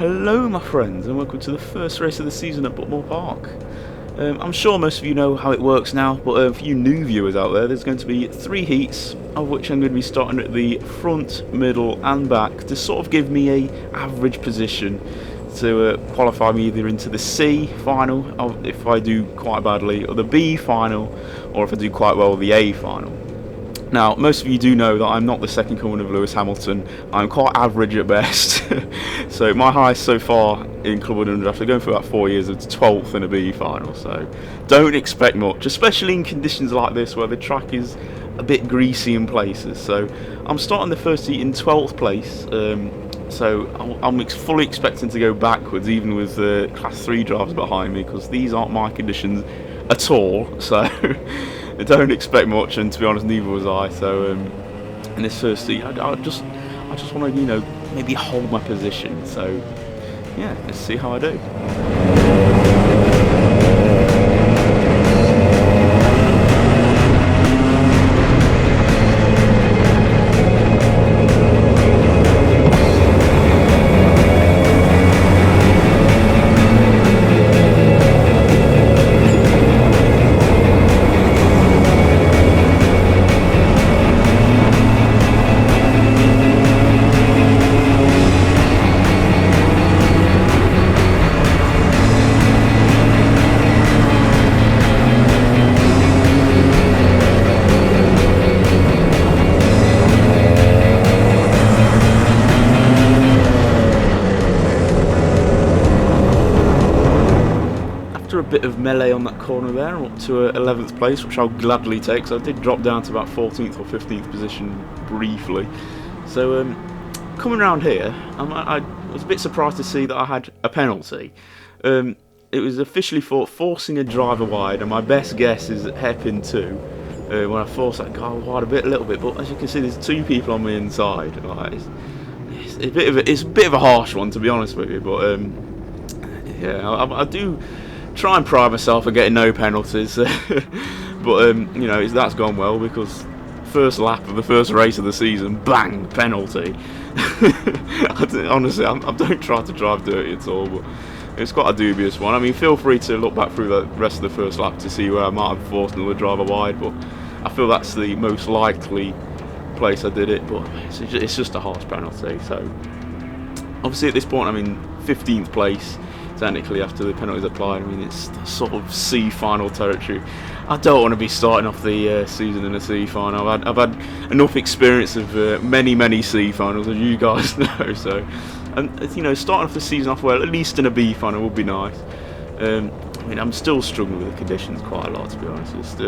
Hello my friends and welcome to the first race of the season at Butmore Park. I'm sure most of you know how it works now, but for you new viewers out there, there's going to be 3 heats, of which I'm going to be starting at the front, middle and back to sort of give me a average position to qualify me either into the C final if I do quite badly, or the B final, or if I do quite well the A final. Now, most of you do know that I'm not the second coming of Lewis Hamilton. I'm quite average at best. So my highest so far in Club 100 after going for about 4 years is 12th in a B final. So don't expect much, especially in conditions like this where the track is a bit greasy in places. So I'm starting the first heat in 12th place. So I'm fully expecting to go backwards, even with the Class 3 drivers behind me, because these aren't my conditions at all. So I don't expect much, and to be honest, neither was I. So in this first heat, I just want to, maybe hold my position. So yeah, let's see how I do. After a bit of melee on that corner there, I'm up to 11th place, which I'll gladly take. So I did drop down to about 14th or 15th position briefly. So coming around here, I was a bit surprised to see that I had a penalty. It was officially for forcing a driver wide, and my best guess is hairpin 2. When I forced that guy wide a little bit, but as you can see, there's 2 people on the inside. Like, it's a bit of a harsh one, to be honest with you, but yeah, I do try and pride myself on getting no penalties, but that's gone well, because first lap of the first race of the season, bang, penalty. Honestly, I don't try to drive dirty at all, but it's quite a dubious one. I mean, feel free to look back through the rest of the first lap to see where I might have forced another driver wide, but I feel that's the most likely place I did it. But it's just a harsh penalty. So obviously at this point I'm in 15th place technically after the penalties applied. I mean, it's sort of C final territory. I don't want to be starting off the season in a C final. I've had enough experience of many C finals, as you guys know. So, and starting off the season off well, at least in a B final, would be nice. I mean, I'm still struggling with the conditions quite a lot, to be honest.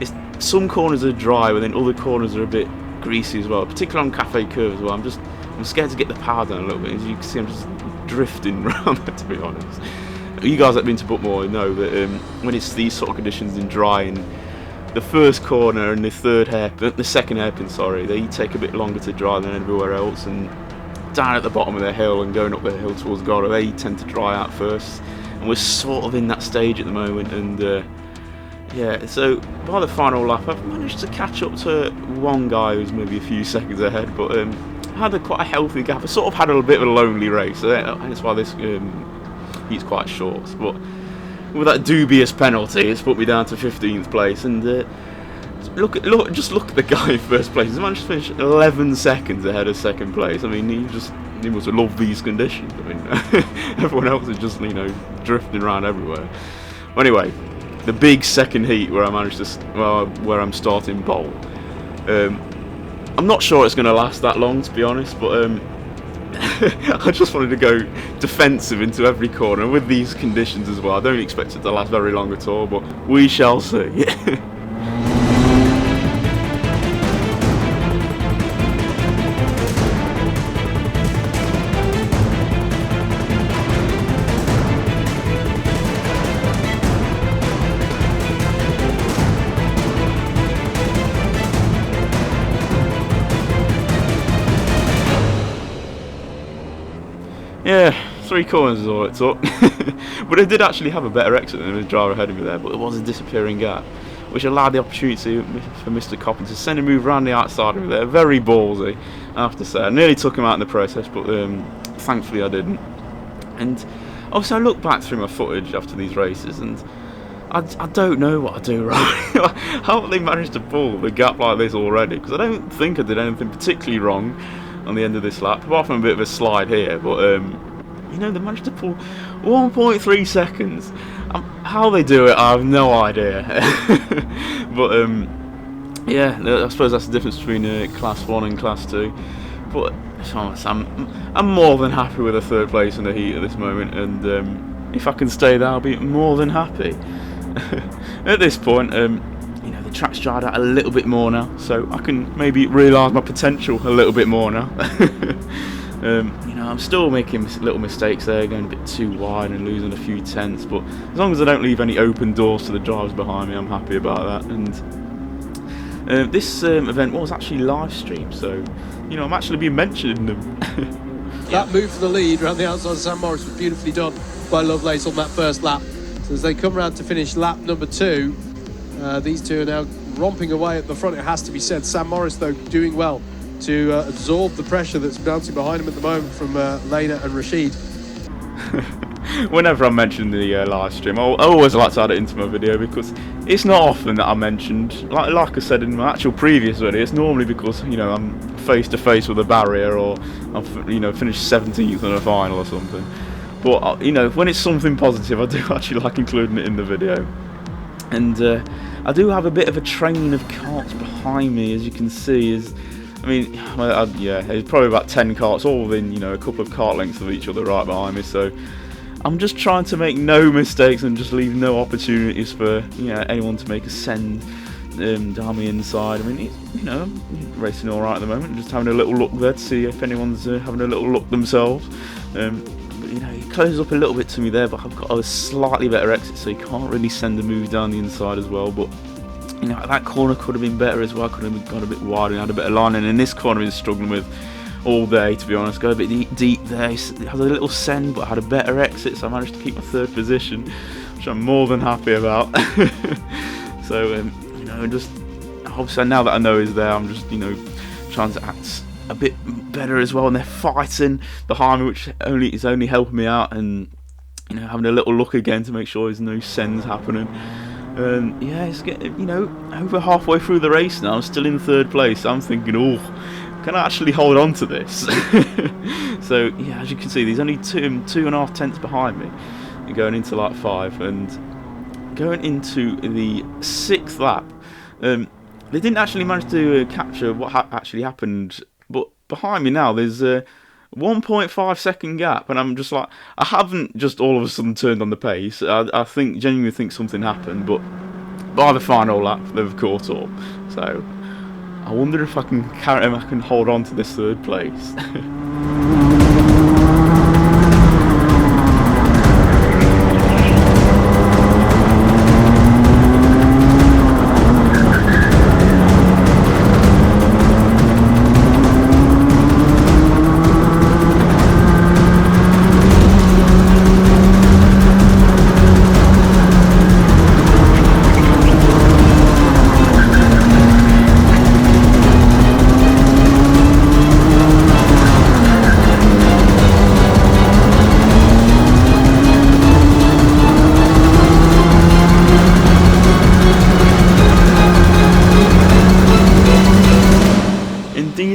It's some corners are dry, but then other corners are a bit greasy as well, particularly on Cafe Curve as well. I'm scared to get the power down a little bit. As you can see, I'm just drifting around there, to be honest. You guys that have been to Butmore know that when it's these sort of conditions in dry, in the first corner and the second hairpin, they take a bit longer to dry than everywhere else, and down at the bottom of the hill and going up the hill towards Gora, they tend to dry out first, and we're sort of in that stage at the moment. And yeah, so by the final lap I've managed to catch up to one guy who's maybe a few seconds ahead, but had quite a healthy gap. I sort of had a bit of a lonely race, so that's why this he's quite short. But with that dubious penalty, it's put me down to 15th place. And look at the guy in first place. He's managed to finish 11 seconds ahead of second place. I mean, he must have loved these conditions. I mean, everyone else is just drifting around everywhere. Well, anyway, the big second heat where where I'm starting pole. I'm not sure it's going to last that long, to be honest, but I just wanted to go defensive into every corner. And with these conditions as well, I don't expect it to last very long at all, but we shall see. Yeah, 3 corners is all it took. But I did actually have a better exit than the driver ahead of me there, but it was a disappearing gap, which allowed the opportunity for Mr. Coppin to send a move around the outside of me there. Very ballsy, I have to say. I nearly took him out in the process, but thankfully I didn't. And also I look back through my footage after these races, and I don't know what I do right. How have they managed to pull the gap like this already? Because I don't think I did anything particularly wrong on the end of this lap, apart from a bit of a slide here, but you know, they managed to pull 1.3 seconds. How they do it, I have no idea. But yeah, I suppose that's the difference between Class 1 and Class 2. But I'm more than happy with a third place in the heat at this moment, and if I can stay there, I'll be more than happy. At this point, you know, the track's dried out a little bit more now, so I can maybe realise my potential a little bit more now. You know, I'm still making little mistakes there, going a bit too wide and losing a few tenths, but as long as I don't leave any open doors to the drivers behind me, I'm happy about that. And this event was actually live streamed, so you know, I'm actually being mentioned in them. That move for the lead around the outside of Sam Morris was beautifully done by Lovelace on that first lap. So as they come around to finish lap number 2, these two are now romping away at the front, it has to be said. Sam Morris, though, doing well to absorb the pressure that's bouncing behind him at the moment from Lena and Rashid. Whenever I mention the live stream, I always like to add it into my video, because it's not often that I mentioned, like I said in my actual previous video, it's normally because, you know, I'm face to face with a barrier, or I've, you know, finished 17th in a final or something. But you know, when it's something positive, I do actually like including it in the video. And I do have a bit of a train of carts behind me, as you can see. I mean, yeah, there's probably about 10 carts, all within, you know, a couple of cart lengths of each other right behind me. So I'm just trying to make no mistakes and just leave no opportunities for, you know, anyone to make a send down the inside. I mean, you know, I'm racing all right at the moment. Just having a little look there to see if anyone's having a little look themselves. You know, he closes up a little bit to me there, but I've got a slightly better exit, so you can't really send a move down the inside as well. But you know, that corner could have been better as well. Could have gone a bit wider and had a bit of line. And in this corner, he's struggling with all day, to be honest. Go a bit deep there. He had a little send, but had a better exit, so I managed to keep my third position, which I'm more than happy about. So you know, just obviously now that I know he's there, I'm just, you know, trying to act a bit better as well, and they're fighting behind me, which is only helping me out, and you know, having a little look again to make sure there's no sends happening. And yeah, it's getting, you know, over halfway through the race now. I'm still in third place. I'm thinking, oh, can I actually hold on to this? So yeah, as you can see, there's only 2.5 tenths behind me, going into lap 5, and going into the 6th lap. They didn't actually manage to capture what actually happened. But behind me now, there's a 1.5 second gap, and I'm just like, I haven't just all of a sudden turned on the pace. I genuinely think something happened, but by the final lap, they've caught up. So I wonder if I can hold on to this third place.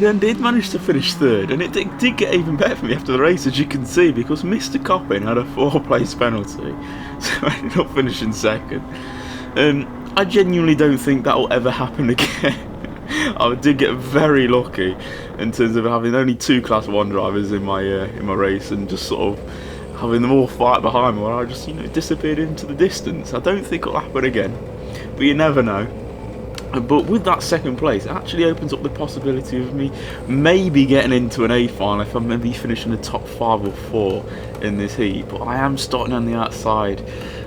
And did manage to finish third, and it did get even better for me after the race, as you can see, because Mr. Coppin had a 4-place penalty, so I ended up finishing second. I genuinely don't think that will ever happen again. I did get very lucky in terms of having only 2 Class 1 drivers in my race, and just sort of having them all fight behind me, where I just, you know, disappeared into the distance. I don't think it'll happen again, but you never know. But with that second place, it actually opens up the possibility of me maybe getting into an A final if I'm maybe finishing the top 5 or 4 in this heat. But I am starting on the outside,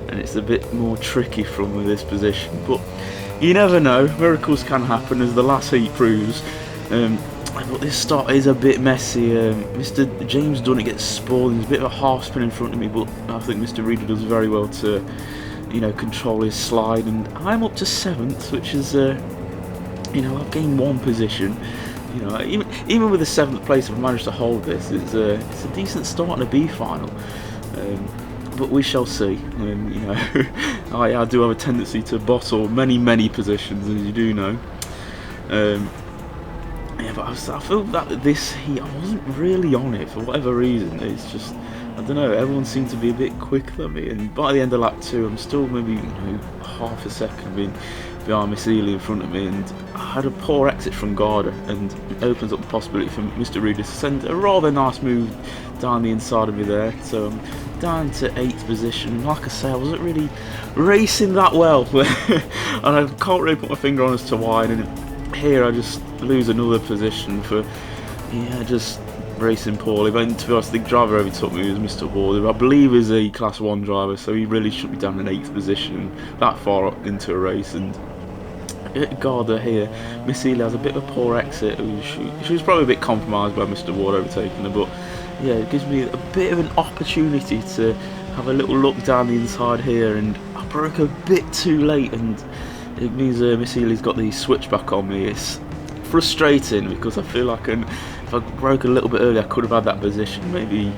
and it's a bit more tricky from this position. But you never know, miracles can happen, as the last heat proves. But this start is a bit messy. Mr. James Dunnett gets spoiled. There's a bit of a half spin in front of me, but I think Mr. Reader does very well to, you know, control his slide, and I'm up to 7th, which is, you know, I've gained 1 position. You know, even with the 7th place, I've managed to hold this. It's a decent start in a B final. But we shall see. You know, I do have a tendency to bottle many positions, as you do know. Yeah, but I feel that this heat, I wasn't really on it for whatever reason. It's just, I don't know, everyone seemed to be a bit quicker than me, and by the end of lap 2 I'm still maybe, you know, half a second behind Miss Ely in front of me, and I had a poor exit from Garda, and it opens up the possibility for Mr. Reed to send a rather nice move down the inside of me there. So I'm down to 8th position. Like I say, I wasn't really racing that well and I can't really put my finger on as to why, and here I just lose another position for, yeah, just racing poorly. But to be honest, the driver overtook me was Mr. Ward, who I believe is a Class 1 driver, so he really should be down in 8th position that far into a race. And Garda here, Miss Ely has a bit of a poor exit. She was probably a bit compromised by Mr. Ward overtaking her, but yeah, it gives me a bit of an opportunity to have a little look down the inside here, and I broke a bit too late, and it means Miss Ely's got the switchback on me. It's frustrating because I feel like if I broke a little bit earlier, I could have had that position, maybe,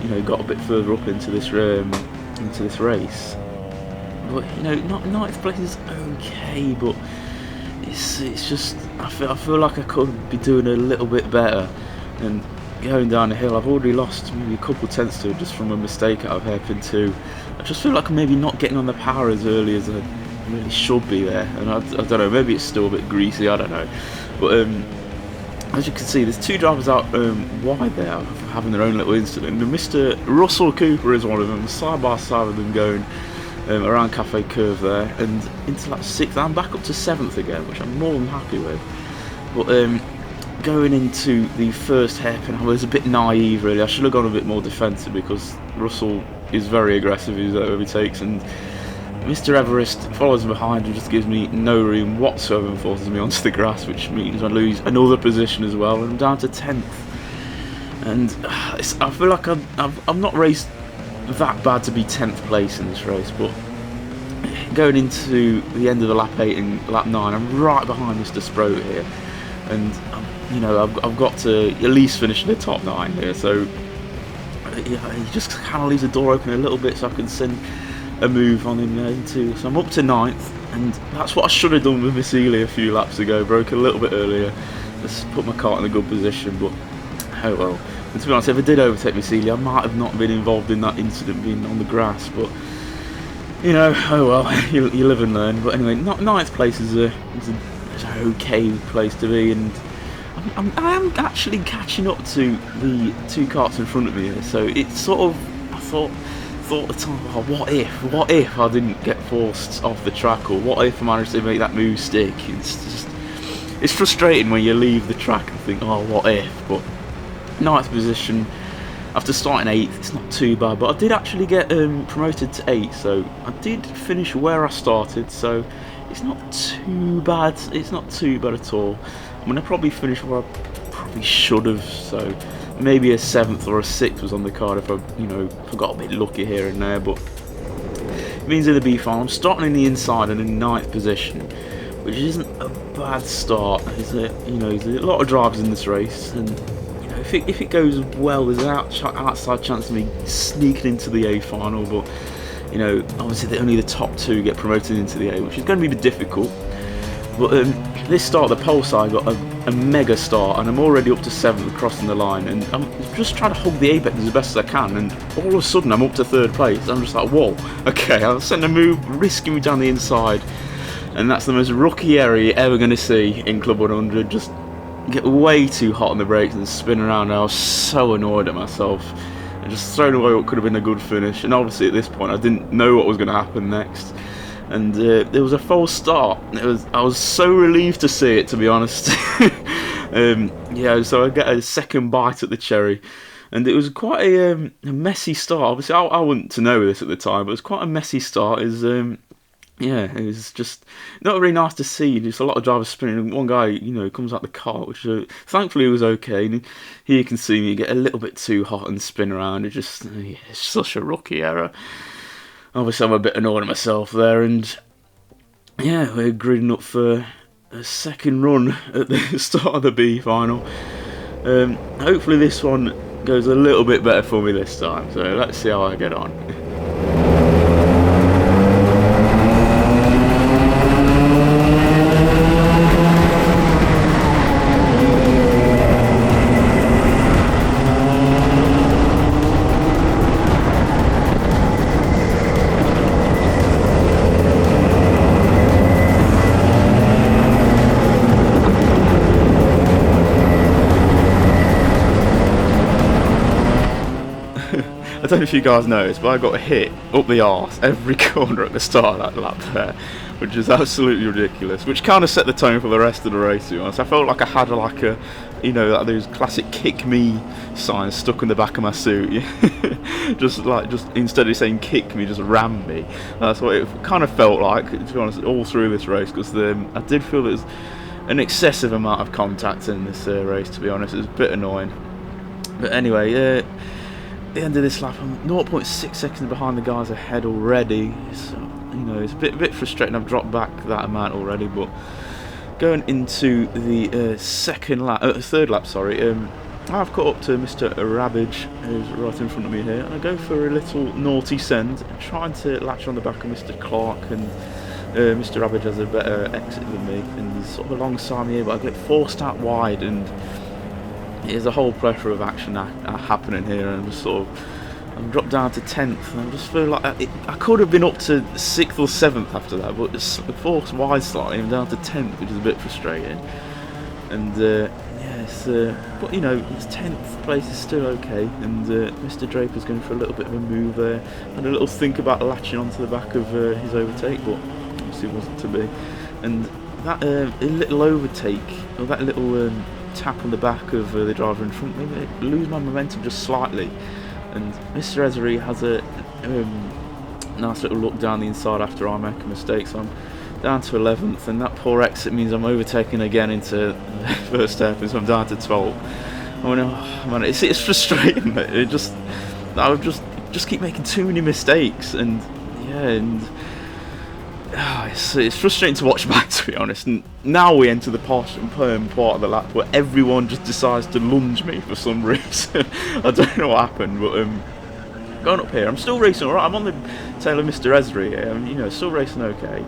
you know, got a bit further up into this race. But you know, 9th place is okay, but it's just I feel like I could be doing a little bit better. And going down the hill, I've already lost maybe a couple tenths to it just from a mistake out of hairpin 2. I just feel like I'm maybe not getting on the power as early as I really should be there, and I don't know, maybe it's still a bit greasy, I don't know. But as you can see, there's 2 drivers out wide there having their own little incident, and Mr. Russell Cooper is one of them, side by side with them going around Cafe Curve there, and into that 6th. I'm back up to 7th again, which I'm more than happy with. But going into the first hairpin, I was a bit naive really. I should have gone a bit more defensive because Russell is very aggressive whoever he takes, and Mr. Everest follows behind and just gives me no room whatsoever and forces me onto the grass, which means I lose another position as well, and I'm down to 10th. And I feel like I'm not raced that bad to be 10th place in this race, but going into the end of the lap 8 and lap 9, I'm right behind Mr. Sproat here, and you know, I've got to at least finish in the top 9 here. So yeah, he just kind of leaves the door open a little bit so I can send a move on him there too. So I'm up to 9th, and that's what I should have done with Miss Ely a few laps ago. Broke a little bit earlier, just put my car in a good position, but oh well. And to be honest, if I did overtake Miss Ely, I might have not been involved in that incident being on the grass, but you know, oh well, you live and learn. But anyway, 9th place is an okay place to be, and I am actually catching up to the 2 karts in front of me here. So it's sort of, I thought at the time, oh, what if I didn't get forced off the track, or what if I managed to make that move stick? It's frustrating when you leave the track and think, oh, what if? But 9th position after starting 8th, it's not too bad, but I did actually get promoted to 8th, so I did finish where I started, so it's not too bad. It's not too bad at all. I'm gonna probably finish where I probably should have, so maybe a 7th or a 6th was on the card if I, you know, got a bit lucky here and there. But it means in the B final I'm starting in the inside and in 9th position, which isn't a bad start. There's a lot of drivers in this race, and you know, if it goes well, there's an outside chance of me sneaking into the A final. But you know, obviously only the top 2 get promoted into the A, which is going to be difficult. But this start, the pole side got a mega start, and I'm already up to 7th crossing the line, and I'm just trying to hug the apex as best as I can, and all of a sudden I'm up to 3rd place. I'm just like, whoa, okay, I'll send a move, risking me down the inside, and that's the most rookie error you're ever going to see in Club 100. Just get way too hot on the brakes and spin around. I was so annoyed at myself, and just thrown away what could have been a good finish, and obviously at this point I didn't know what was going to happen next. And there was a false start. I was so relieved to see it, to be honest. Yeah, so I get a second bite at the cherry, and it was quite a messy start. Obviously, I wouldn't to know this at the time, but it was quite a messy start. Yeah, it was just not very nice to see. Just a lot of drivers spinning, and one guy, you know, comes out the car, which thankfully was okay. And here you can see me get a little bit too hot and spin around. It's such a rookie error. Obviously, I'm a bit annoyed at myself there, and yeah, we're griding up for a second run at the start of the B final. Hopefully this one goes a little bit better for me this time. So let's see how I get on. I don't know if you guys noticed, but I got hit up the arse every corner at the start of that lap there, which is absolutely ridiculous. Which kind of set the tone for the rest of the race, to be honest. I felt like I had like a, you know, like those classic "kick me" signs stuck in the back of my suit. just instead of saying "kick me," just ram me. That's what it kind of felt like, to be honest, all through this race. Because I did feel there was an excessive amount of contact in this race. To be honest, it was a bit annoying. But anyway, the end of this lap, I'm 0.6 seconds behind the guys ahead already. So, you know, it's a bit frustrating. I've dropped back that amount already, but going into the third lap, sorry. I've caught up to Mr. Rabbage, who's right in front of me here, and I go for a little naughty send, trying to latch on the back of Mr. Clark, and Mr. Rabbage has a better exit than me, and he's sort of alongside me here, but I get forced out wide, and there's a whole plethora of action happening here, and I'm dropped down to 10th, and I just feel like I could have been up to 6th or 7th after that, but it's forced wide slightly, and down to 10th, which is a bit frustrating. And but you know, his 10th place is still okay, and Mr. Draper's going for a little bit of a move there, and a little think about latching onto the back of his overtake, but obviously wasn't to be. And that little overtake, or that little tap on the back of the driver in front of me, lose my momentum just slightly, and Mr. Ezri has a nice little look down the inside after I make a mistake, so I'm down to 11th, and that poor exit means I'm overtaking again into the first step, and so I'm down to 12th. I mean, oh, man, it's frustrating. I would just keep making too many mistakes, and it's frustrating to watch back, to be honest. And now we enter the part of the lap where everyone just decides to lunge me for some reason. I don't know what happened, but going up here, I'm still racing alright. I'm on the tail of Mr. Ezri here. I'm, you know, still racing okay.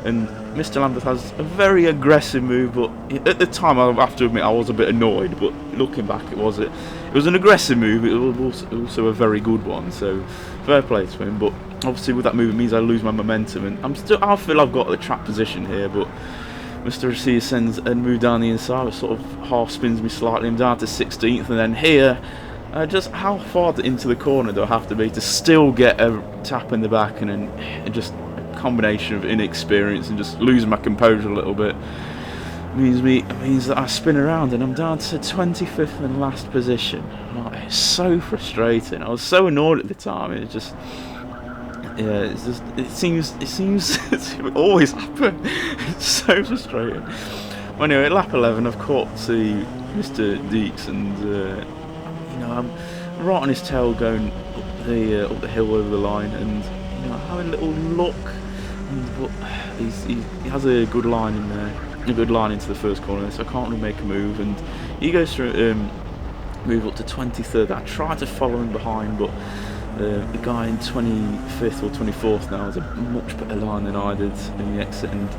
And Mr. Lambeth has a very aggressive move, but at the time, I have to admit, I was a bit annoyed. But looking back, it was an aggressive move. It was also a very good one. So fair play to him. But obviously, with that move, it means I lose my momentum, and I feel I've got the track position here. But Mr. Garcia sends a move down the inside, it sort of half spins me slightly. I'm down to 16th, and then here, just how far into the corner do I have to be to still get a tap in the back, and then just a combination of inexperience and just losing my composure a little bit means that I spin around, and I'm down to 25th and last position. Like, it's so frustrating. I was so annoyed at the time. It seems it always happen. It's so frustrating. Well, anyway, at lap 11, I've caught to Mr. Deeks, and you know, I'm right on his tail going up the hill over the line, and you know, having a little look. But he has a good line in there, a good line into the first corner, so I can't really make a move. And he goes through move up to 23rd. I tried to follow him behind, but the guy in 25th or 24th now has a much better line than I did in the exit, and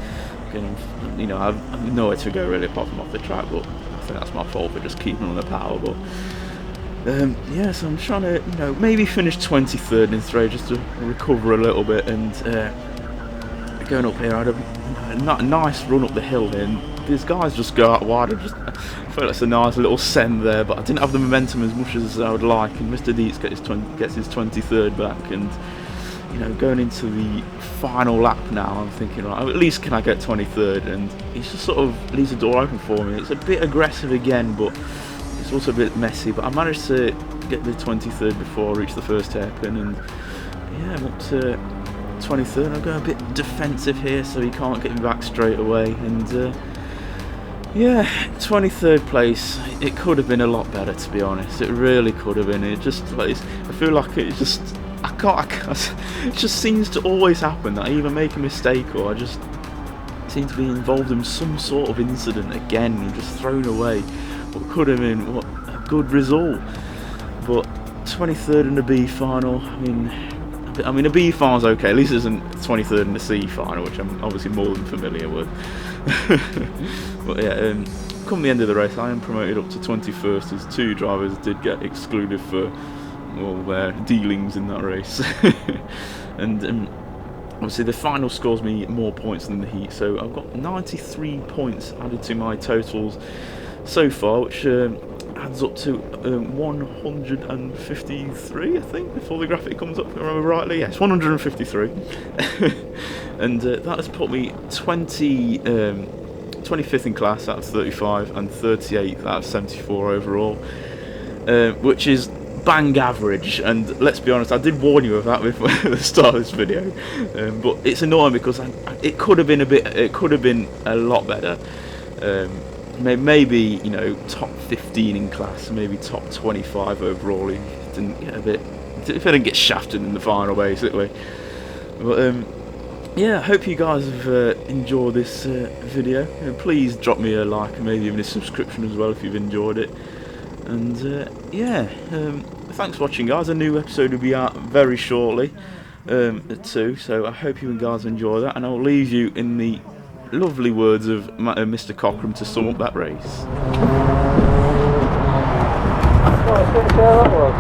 again, you know, I've nowhere to go really apart from off the track, but I think that's my fault for just keeping on the power. But so I'm trying to, you know, maybe finish 23rd in throw just to recover a little bit. And going up here, I had a nice run up the hill here, and these guys just go out wide. I feel like it's a nice little send there, but I didn't have the momentum as much as I would like, and Mr. Dietz gets his 23rd back. And you know, going into the final lap now, I'm thinking, right, at least can I get 23rd? And he's just sort of leaves the door open for me. It's a bit aggressive again, but it's also a bit messy. But I managed to get the 23rd before I reached the first hairpin, and yeah, I'm up to 23rd. I'm going a bit defensive here, so he can't get me back straight away. And 23rd place. It could have been a lot better, to be honest. It really could have been. It just, like, I feel like it just, I can't. It just seems to always happen that I either make a mistake or I just seem to be involved in some sort of incident again and just thrown away what could have been a good result. but 23rd in the B final. I mean, a B final's okay. At least it isn't 23rd in the C final, which I'm obviously more than familiar with. But yeah, come the end of the race, I am promoted up to 21st, as 2 drivers did get excluded for all their dealings in that race. And obviously the final scores me more points than the heat, so I've got 93 points added to my totals so far, which adds up to 153, I think, before the graphic comes up, if I remember rightly. Yes, 153. And that has put me 25th in class out of 35 and 38th out of 74 overall, which is bang average. And let's be honest, I did warn you of that before at the start of this video, but it's annoying because it could have been a lot better. Maybe, you know, top 15 in class, maybe top 25 overall if I didn't get shafted in the final, basically. But yeah, I hope you guys have enjoyed this video. Please drop me a like and maybe even a subscription as well if you've enjoyed it. And yeah, thanks for watching, guys. A new episode will be out very shortly at 2, so I hope you guys enjoy that, and I'll leave you in the lovely words of Mr. Cochran to sum up that race. Well, I think that was.